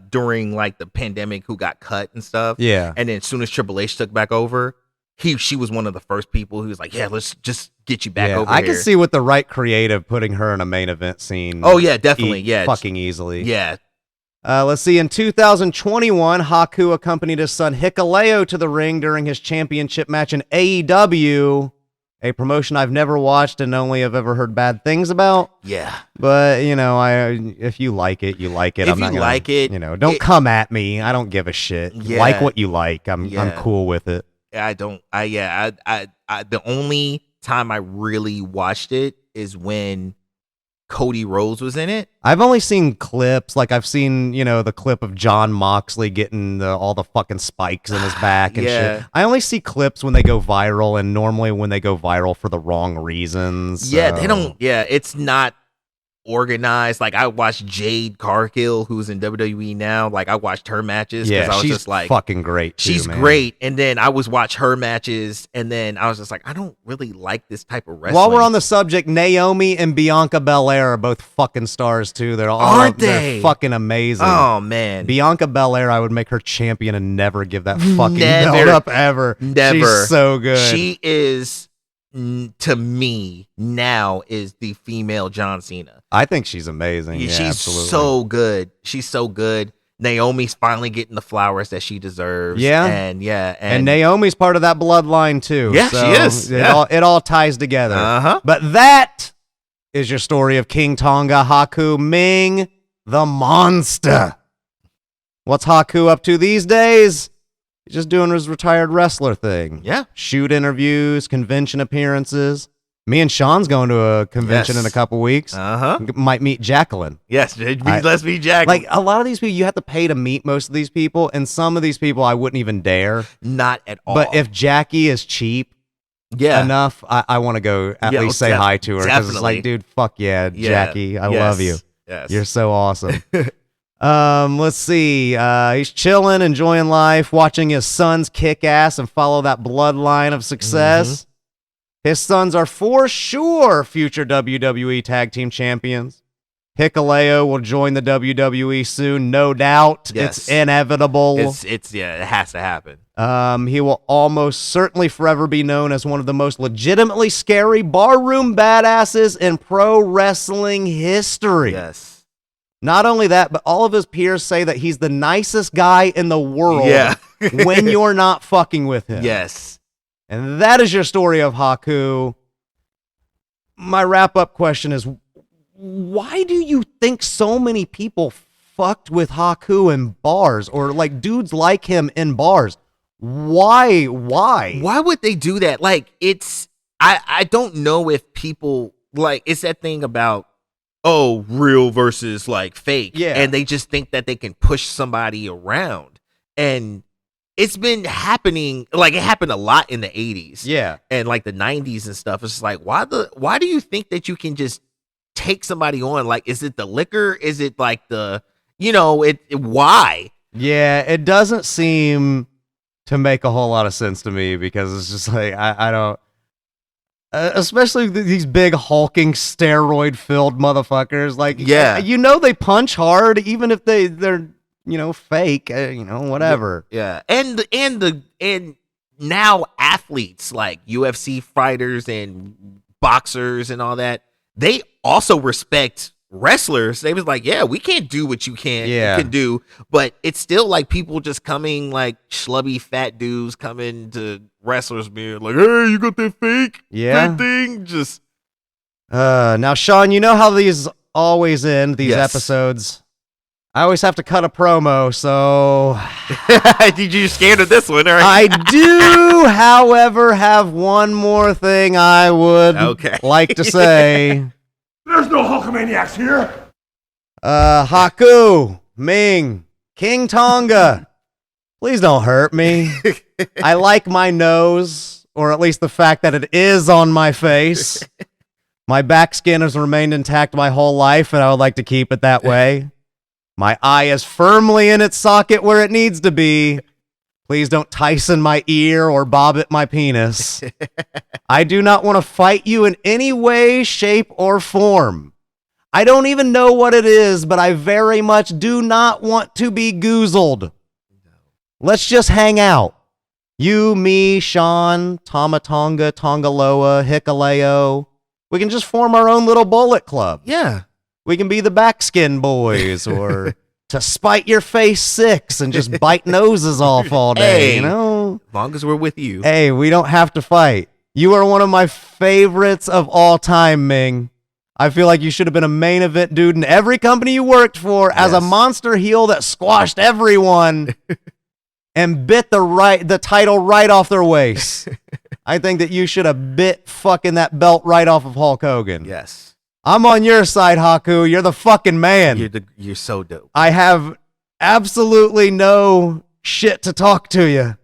during like the pandemic who got cut and stuff. Yeah. And then as soon as Triple H took back over, she was one of the first people who was like, yeah, let's just get you back over here. I can see with the right creative putting her in a main event scene. Oh yeah, definitely. Yeah. Fucking easily. Yeah. Let's see. In 2021, Haku accompanied his son Hikuleo to the ring during his championship match in AEW, a promotion I've never watched and only have ever heard bad things about. Yeah. But, if you like it, you like it. If you like it, don't come at me. I don't give a shit. Yeah. Like what you like. I'm cool with it. The only time I really watched it is when Cody Rhodes was in it. I've only seen clips. Like I've seen, the clip of John Moxley getting all the fucking spikes in his back and shit. I only see clips when they go viral, and normally when they go viral for the wrong reasons. Yeah, they don't. Yeah, it's not organized. Like I watched Jade Cargill, who's in WWE now. Like I watched her matches because I was she's just like fucking great too, she's man. great. And then I was watch her matches, and then I was just like, I don't really like this type of wrestling. While we're on the subject, Naomi and Bianca Belair are both fucking stars too. They're fucking amazing. Oh man, Bianca Belair, I would make her champion and never give that fucking belt up ever. Never. She's so good. She is, to me now, is the female John Cena. I think she's amazing. She's absolutely. so good. She's so good. Naomi's finally getting the flowers that she deserves. Yeah. And Naomi's part of that bloodline too. Yeah, she is. It all ties together. Uh-huh. But that is your story of King Tonga, Haku, Meng, the monster. What's Haku up to these days? He's just doing his retired wrestler thing. Yeah. Shoot interviews, convention appearances. Me and Sean's going to a convention in a couple weeks. Might meet Jacqueline. Yes, let's meet Jacqueline. Like a lot of these people, you have to pay to meet most of these people, and some of these people I wouldn't even dare. Not at all. But if Jackie is cheap enough, I want to go at least say hi to her because it's like, dude, fuck yeah, Jackie, I love you. Yes. You're so awesome. Let's see. He's chilling, enjoying life, watching his sons kick ass and follow that bloodline of success. His sons are for sure future WWE Tag Team Champions. Hikuleo will join the WWE soon, no doubt. Yes. It's inevitable. It has to happen. He will almost certainly forever be known as one of the most legitimately scary barroom badasses in pro wrestling history. Yes. Not only that, but all of his peers say that he's the nicest guy in the world when you're not fucking with him. Yes. And that is your story of Haku. My wrap-up question is, why do you think so many people fucked with Haku in bars, or like dudes like him in bars? Why? Why would they do that? Like, I don't know if people, like, it's that thing about, real versus like fake. Yeah. And they just think that they can push somebody around. And it's been happening, like it happened a lot in the 80s. Yeah. And like the 90s and stuff. It's just like, why do you think that you can just take somebody on? Like, is it the liquor? Is it like why? Yeah, it doesn't seem to make a whole lot of sense to me because it's just like, I don't, especially these big hulking steroid-filled motherfuckers. Like, they punch hard even if they're fake, whatever. Yeah. And now athletes like UFC fighters and boxers and all that, they also respect wrestlers. They was like, yeah, we can't do what you can do, but it's still like people just coming, like schlubby fat dudes coming to wrestlers being like, hey, you got that fake thing? Just now, Sean, you know how these always end, these episodes. I always have to cut a promo, so did you scared of this one? Right? I do, however, have one more thing I would like to say. There's no Hulkamaniacs here. Haku, Meng, King Tonga. Please don't hurt me. I like my nose, or at least the fact that it is on my face. My back skin has remained intact my whole life, and I would like to keep it that way. My eye is firmly in its socket where it needs to be. Please don't Tyson my ear or bobbit my penis. I do not want to fight you in any way, shape, or form. I don't even know what it is, but I very much do not want to be goozled. Let's just hang out. You, me, Sean, Tomatonga, Tongaloa, Hikaleo. We can just form our own little bullet club. Yeah. We can be the Backskin Boys or To Spite Your Face 6 and just bite noses off all day, you know? As long as we're with you. Hey, we don't have to fight. You are one of my favorites of all time, Ming. I feel like you should have been a main event dude in every company you worked for as a monster heel that squashed everyone and bit the title right off their waist. I think that you should have bit fucking that belt right off of Hulk Hogan. Yes. I'm on your side, Haku. You're the fucking man. You're so dope. I have absolutely no shit to talk to you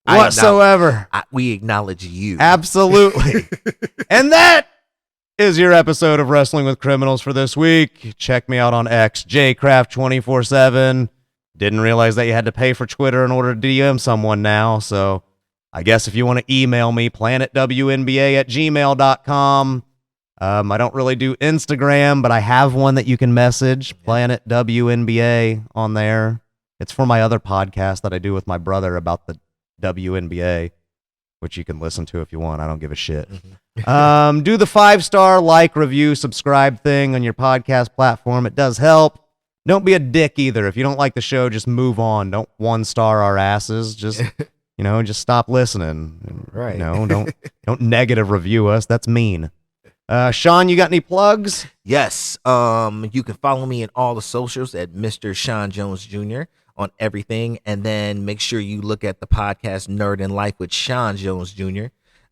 whatsoever. We acknowledge you. Absolutely. And that is your episode of Wrestling with Criminals for this week. Check me out on X, jcraft247. Didn't realize that you had to pay for Twitter in order to DM someone now, so I guess if you want to email me, planetwnba@gmail.com. I don't really do Instagram, but I have one that you can message, Planet WNBA on there. It's for my other podcast that I do with my brother about the WNBA, which you can listen to if you want. I don't give a shit. Do the 5-star like, review, subscribe thing on your podcast platform. It does help. Don't be a dick either. If you don't like the show, just move on. Don't 1-star our asses. Just just stop listening. Right. Don't negative review us. That's mean. Sean, you got any plugs? Yes. You can follow me in all the socials at Mr. Sean Jones Jr. on everything. And then make sure you look at the podcast Nerd in Life with Sean Jones Jr.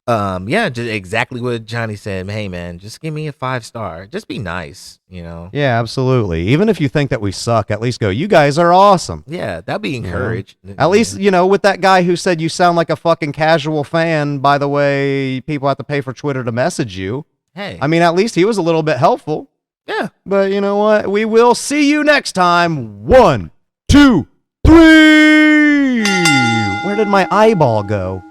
Just exactly what Johnny said. Hey, man, just give me a 5-star. Just be nice, Yeah, absolutely. Even if you think that we suck, at least go, you guys are awesome. Yeah, that'd be encouraged. At least, with that guy who said you sound like a fucking casual fan, by the way, people have to pay for Twitter to message you. Hey. I mean, at least he was a little bit helpful. Yeah. But you know what? We will see you next time. 1, 2, 3. Where did my eyeball go?